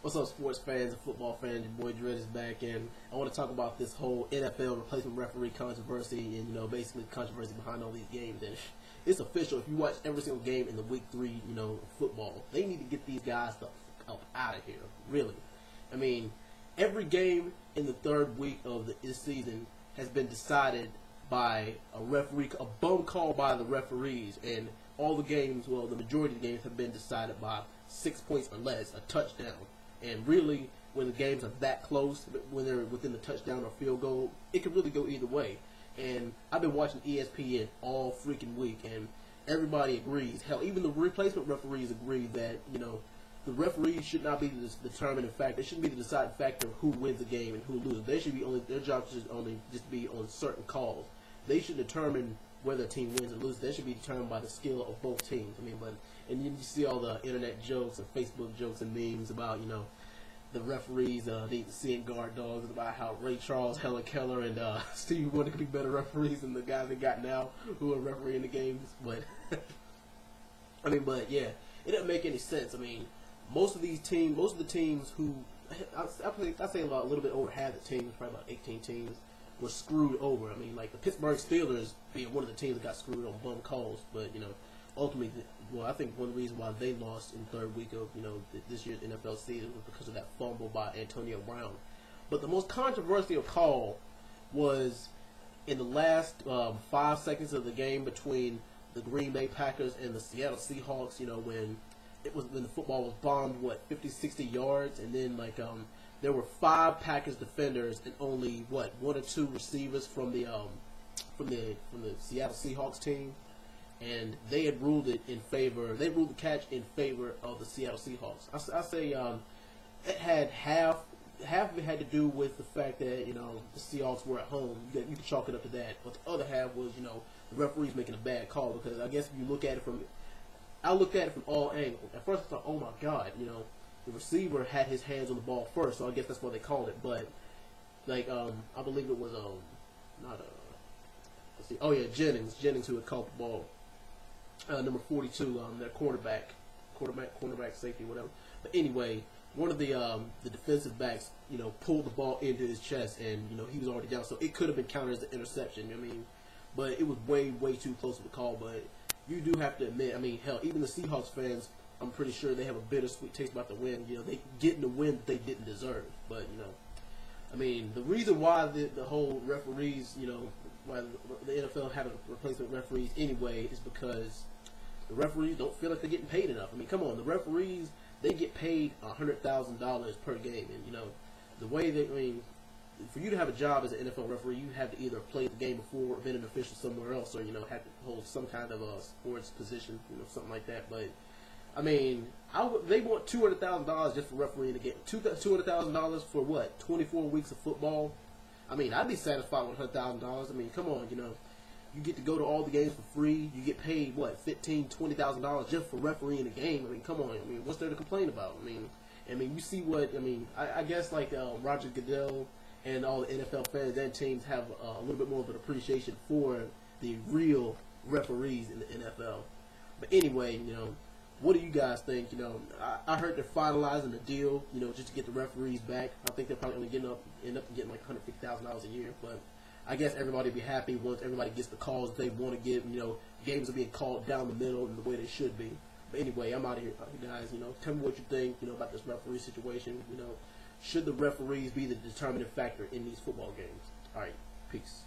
What's up, sports fans and football fans? Your boy Dread is back, and I want to talk about this whole NFL replacement referee controversy, and basically the controversy behind all these games. And it's official. If you watch every single game in the week 3, football, they need to get these guys up out of here. Really, I mean, every game in the third week of this season has been decided by a referee, a bum call by the referees, and all the games, well, the majority of the games have been decided by 6 points or less, a touchdown. And really, when the games are that close, when they're within the touchdown or field goal, it can really go either way. And I've been watching ESPN all freaking week, and everybody agrees. Hell, even the replacement referees agree that, the referees should not be the determining factor. They shouldn't be the deciding factor of who wins the game and who loses. They should be their job should only just be on certain calls. They should determine whether a team wins or loses. That should be determined by the skill of both teams. And you see all the internet jokes and Facebook jokes and memes about, the referees, they seeing guard dogs, about how Ray Charles, Helen Keller, and Stevie Wonder could be better referees than the guys they got now who are refereeing the games. But but yeah, it doesn't make any sense. Most of the teams who I say about a little bit over half the teams, probably about 18 teams, were screwed over. Like the Pittsburgh Steelers being one of the teams that got screwed on bum calls, but ultimately, I think one reason why they lost in the third week of this year's NFL season was because of that fumble by Antonio Brown. But the most controversial call was in the last 5 seconds of the game between the Green Bay Packers and the Seattle Seahawks. When the football was bombed 50, 60 yards, and then there were 5 Packers defenders and only 1 or 2 receivers from the Seattle Seahawks team. And they had ruled it in favor. They ruled the catch in favor of the Seattle Seahawks. I say it had half of it had to do with the fact that the Seahawks were at home. You can chalk it up to that. But the other half was the referees making a bad call, because I guess if you look at it I looked at it from all angles. At first I thought, oh my God, the receiver had his hands on the ball first, so I guess that's what they called it. But I believe it was Jennings who had caught the ball. Number 42, their quarterback safety, whatever. But anyway, one of the defensive backs, pulled the ball into his chest, and he was already down, so it could have been counted as an interception. But it was way too close of a call. But you do have to admit, hell, even the Seahawks fans, I'm pretty sure they have a bittersweet taste about the win. They getting the win that they didn't deserve. But the reason why the whole referees, why the NFL having replacement referees anyway, is because the referees don't feel like they're getting paid enough. Come on, the referees, they get paid $100,000 per game, and the way they, for you to have a job as an NFL referee, you have to either play the game before, or been an official somewhere else, or have to hold some kind of a sports position, something like that. But they want $200,000 just for refereeing the game. $200,000 for what? 24 weeks of football. I'd be satisfied with $100,000. Come on, you get to go to all the games for free. You get paid what, $15,000, $20,000 just for refereeing a game. Come on. What's there to complain about? You see what I guess Roger Goodell and all the NFL fans and teams have a little bit more of an appreciation for the real referees in the NFL. But anyway, what do you guys think? I heard they're finalizing the deal, just to get the referees back. I think they're probably going to end up getting $150,000 a year. But I guess everybody will be happy once everybody gets the calls that they want to get. Games are being called down the middle in the way they should be. But anyway, I'm out of here, guys. Tell me what you think, about this referee situation. Should the referees be the determining factor in these football games? All right, peace.